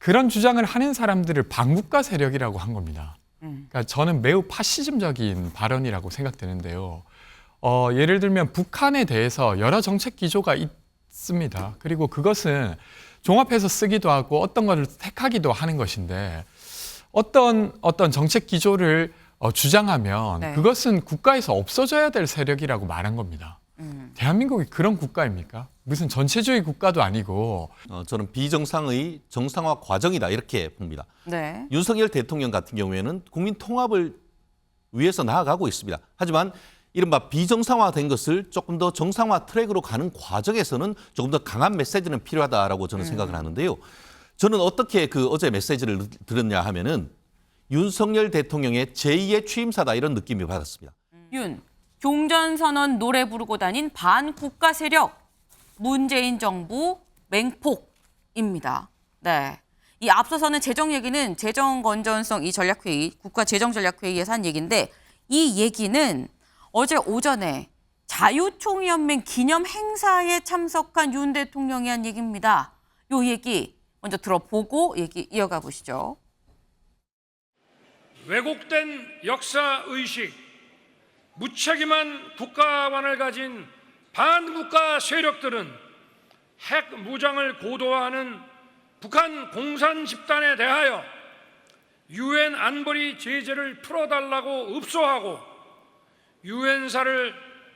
그런 주장을 하는 사람들을 반국가 세력이라고 한 겁니다. 그러니까 저는 매우 파시즘적인 발언이라고 생각되는데요. 예를 들면 북한에 대해서 여러 정책 기조가 있습니다. 그리고 그것은 종합해서 쓰기도 하고 어떤 것을 택하기도 하는 것인데 어떤 정책 기조를 주장하면 네. 그것은 국가에서 없어져야 될 세력이라고 말한 겁니다. 대한민국이 그런 국가입니까? 무슨 전체주의 국가도 아니고. 저는 비정상의 정상화 과정이다 이렇게 봅니다. 네. 윤석열 대통령 같은 경우에는 국민 통합을 위해서 나아가고 있습니다. 하지만 이른바 비정상화된 것을 조금 더 정상화 트랙으로 가는 과정에서는 조금 더 강한 메시지는 필요하다라고 저는 생각을 하는데요. 저는 어떻게 어제 메시지를 들었냐 하면은 윤석열 대통령의 제2의 취임사다 이런 느낌이 받았습니다. 윤, 종전선언 노래 부르고 다닌 반국가 세력, 문재인 정부 맹폭입니다. 네. 이 앞서서는 재정 얘기는 재정건전성 이 전략회의, 국가재정전략회의에서 한 얘기인데 이 얘기는 어제 오전에 자유총연맹 기념 행사에 참석한 윤 대통령이 한 얘기입니다. 요 얘기 먼저 들어보고 얘기 이어가 보시죠. 왜곡된 역사의식, 무책임한 국가관을 가진 반국가 세력들은 핵 무장을 고도화하는 북한 공산 집단에 대하여 유엔 안보리 제재를 풀어달라고 읍소하고 유엔사를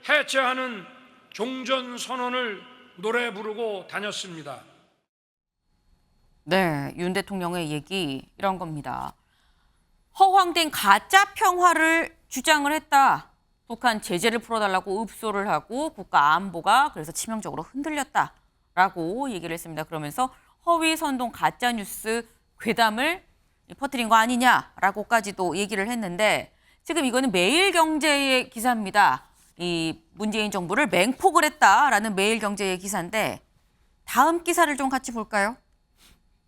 해체하는 종전선언을 노래 부르고 다녔습니다. 네, 윤 대통령의 얘기 이런 겁니다. 허황된 가짜 평화를 주장을 했다. 북한 제재를 풀어달라고 읍소를 하고 국가 안보가 그래서 치명적으로 흔들렸다라고 얘기를 했습니다. 그러면서 허위 선동 가짜 뉴스 괴담을 퍼뜨린 거 아니냐라고까지도 얘기를 했는데 지금 이거는 매일경제의 기사입니다. 이 문재인 정부를 맹폭을 했다라는 매일경제의 기사인데 다음 기사를 좀 같이 볼까요?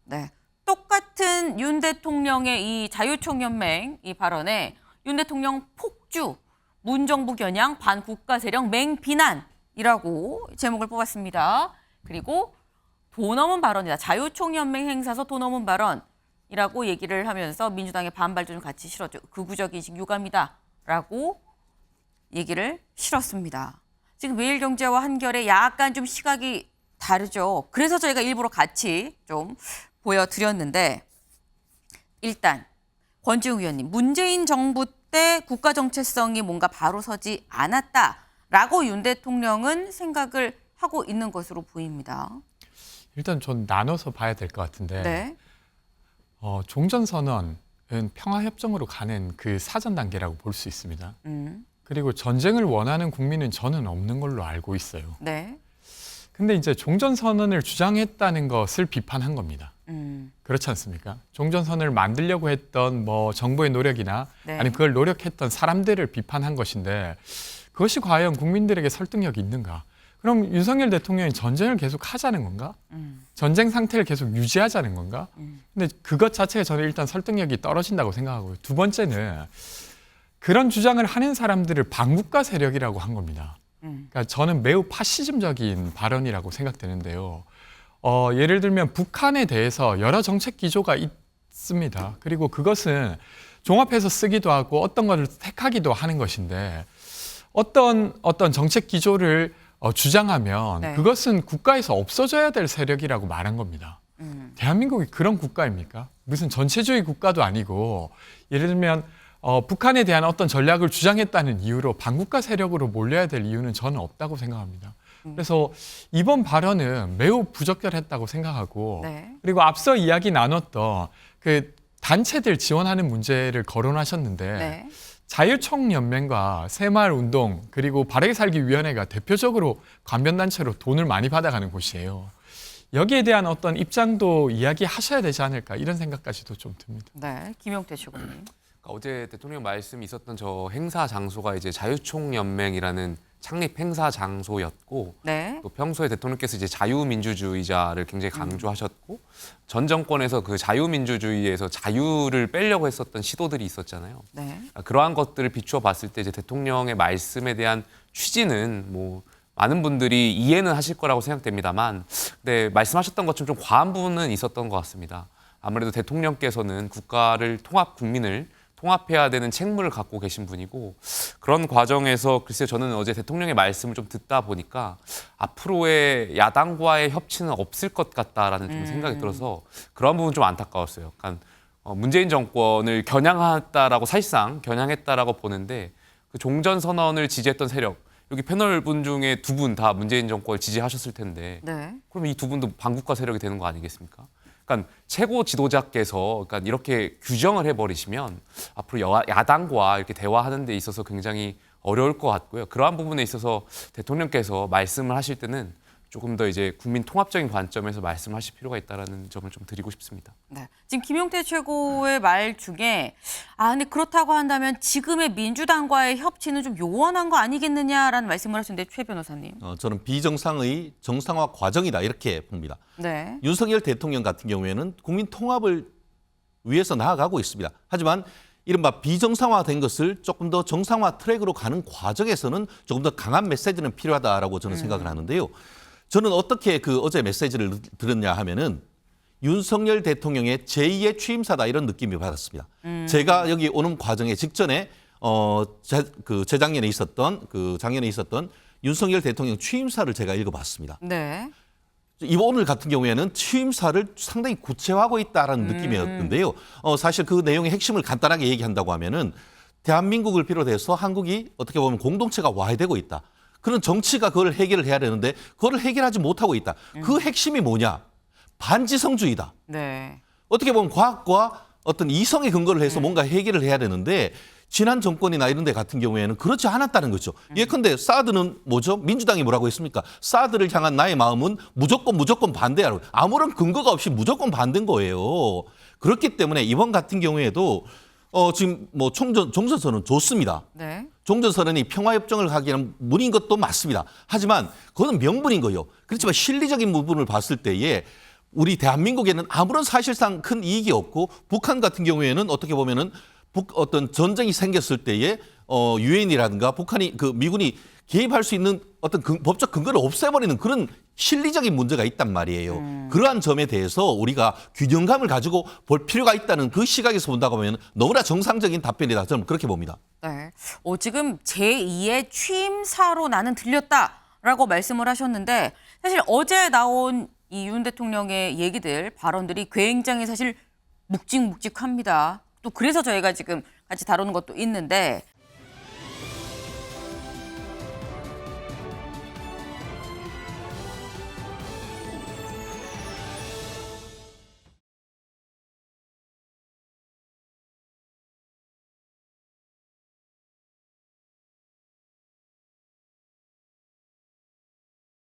네, 똑같은 윤 대통령의 이 자유총연맹 이 발언에 윤 대통령 폭주, 문정부 겨냥 반국가 세력 맹비난이라고 제목을 뽑았습니다. 그리고 도 넘은 발언이다. 자유총연맹 행사에서 도 넘은 발언이라고 얘기를 하면서 민주당의 반발도 좀 같이 실었죠. 극우적 인식 유감이다라고 얘기를 실었습니다. 지금 매일경제와 한겨레 약간 좀 시각이 다르죠. 그래서 저희가 일부러 같이 좀 보여드렸는데 일단 권지웅 의원님, 문재인 정부 때 국가 정체성이 뭔가 바로 서지 않았다라고 윤 대통령은 생각을 하고 있는 것으로 보입니다. 일단 전 나눠서 봐야 될 것 같은데 네. 종전선언은 평화협정으로 가는 그 사전 단계라고 볼 수 있습니다. 그리고 전쟁을 원하는 국민은 저는 없는 걸로 알고 있어요. 네. 근데 이제 종전선언을 주장했다는 것을 비판한 겁니다. 그렇지 않습니까? 종전선언을 만들려고 했던 정부의 노력이나 네. 아니면 그걸 노력했던 사람들을 비판한 것인데 그것이 과연 국민들에게 설득력이 있는가? 그럼 윤석열 대통령이 전쟁을 계속 하자는 건가? 전쟁 상태를 계속 유지하자는 건가? 근데 그것 자체가 저는 일단 설득력이 떨어진다고 생각하고요. 두 번째는 그런 주장을 하는 사람들을 반국가 세력이라고 한 겁니다. 그러니까 저는 매우 파시즘적인 발언이라고 생각되는데요. 예를 들면 북한에 대해서 여러 정책 기조가 있습니다. 그리고 그것은 종합해서 쓰기도 하고 어떤 것을 택하기도 하는 것인데 어떤 정책 기조를 주장하면 네. 그것은 국가에서 없어져야 될 세력이라고 말한 겁니다. 대한민국이 그런 국가입니까? 무슨 전체주의 국가도 아니고 예를 들면 북한에 대한 어떤 전략을 주장했다는 이유로 반국가 세력으로 몰려야 될 이유는 저는 없다고 생각합니다. 그래서 이번 발언은 매우 부적절했다고 생각하고 네. 그리고 앞서 이야기 나눴던 그 단체들 지원하는 문제를 거론하셨는데 네. 자유총연맹과 새마을운동 그리고 바르게 살기 위원회가 대표적으로 관변단체로 돈을 많이 받아가는 곳이에요. 여기에 대한 어떤 입장도 이야기하셔야 되지 않을까 이런 생각까지도 좀 듭니다. 네. 김용태 최고님. 그러니까 어제 대통령 말씀이 있었던 저 행사 장소가 이제 자유총연맹이라는 창립 행사 장소였고 네. 또 평소에 대통령께서 이제 자유민주주의자를 굉장히 강조하셨고 전 정권에서 그 자유민주주의에서 자유를 빼려고 했었던 시도들이 있었잖아요. 네. 그러한 것들을 비추어 봤을 때 이제 대통령의 말씀에 대한 취지는 많은 분들이 이해는 하실 거라고 생각됩니다만 근데 말씀하셨던 것처럼 좀 과한 부분은 있었던 것 같습니다. 아무래도 대통령께서는 국민을 통합해야 되는 책무를 갖고 계신 분이고 그런 과정에서 글쎄요 저는 어제 대통령의 말씀을 좀 듣다 보니까 앞으로의 야당과의 협치는 없을 것 같다라는 좀 생각이 들어서 그런 부분 좀 안타까웠어요. 그러니까 문재인 정권을 겨냥했다라고 사실상 겨냥했다라고 보는데 그 종전선언을 지지했던 세력 여기 패널 분 중에 2분 다 문재인 정권을 지지하셨을 텐데 네. 그럼 이 2분도 반국가 세력이 되는 거 아니겠습니까? 그러니까 최고 지도자께서 그러니까 이렇게 규정을 해버리시면 앞으로 야당과 이렇게 대화하는 데 있어서 굉장히 어려울 것 같고요. 그러한 부분에 있어서 대통령께서 말씀을 하실 때는 조금 더 이제 국민 통합적인 관점에서 말씀하실 필요가 있다라는 점을 좀 드리고 싶습니다. 네. 지금 김용태 최고의 말 중에 근데 그렇다고 한다면 지금의 민주당과의 협치는 좀 요원한 거 아니겠느냐라는 말씀을 하셨는데 최 변호사님. 저는 비정상의 정상화 과정이다 이렇게 봅니다. 네. 윤석열 대통령 같은 경우에는 국민 통합을 위해서 나아가고 있습니다. 하지만 이른바 비정상화된 것을 조금 더 정상화 트랙으로 가는 과정에서는 조금 더 강한 메시지는 필요하다라고 저는 생각을 하는데요. 저는 어떻게 그 어제 메시지를 들었냐 하면은 윤석열 대통령의 제2의 취임사다 이런 느낌이 받았습니다. 제가 여기 오는 과정에 직전에 재작년에 있었던 작년에 있었던 윤석열 대통령 취임사를 제가 읽어봤습니다. 네. 오늘 같은 경우에는 취임사를 상당히 구체화하고 있다라는 느낌이었는데요. 사실 그 내용의 핵심을 간단하게 얘기한다고 하면은 대한민국을 비롯해서 한국이 어떻게 보면 공동체가 와해되고 있다. 그런 정치가 그걸 해결을 해야 되는데 그걸 해결하지 못하고 있다. 그 핵심이 뭐냐? 반지성주의다. 네. 어떻게 보면 과학과 어떤 이성의 근거를 해서 뭔가 해결을 해야 되는데 지난 정권이나 이런 데 같은 경우에는 그렇지 않았다는 거죠. 예컨대 사드는 뭐죠? 민주당이 뭐라고 했습니까? 사드를 향한 나의 마음은 무조건 반대하라고. 아무런 근거가 없이 무조건 반대인 거예요. 그렇기 때문에 이번 같은 경우에도 지금 뭐 종전선언 좋습니다. 네. 종전선언이 평화협정을 하기에는 문인 것도 맞습니다. 하지만 그거는 명분인 거예요. 그렇지만 실리적인 부분을 봤을 때에 우리 대한민국에는 아무런 사실상 큰 이익이 없고 북한 같은 경우에는 어떻게 보면은 어떤 전쟁이 생겼을 때에 유엔이라든가 북한이 미군이 개입할 수 있는 어떤 법적 근거를 없애버리는 그런 실리적인 문제가 있단 말이에요. 그러한 점에 대해서 우리가 균형감을 가지고 볼 필요가 있다는 그 시각에서 본다고 하면 너무나 정상적인 답변이다. 저는 그렇게 봅니다. 네. 지금 제2의 취임사로 나는 들렸다라고 말씀을 하셨는데 사실 어제 나온 이 윤 대통령의 얘기들, 발언들이 굉장히 사실 묵직묵직합니다. 또 그래서 저희가 지금 같이 다루는 것도 있는데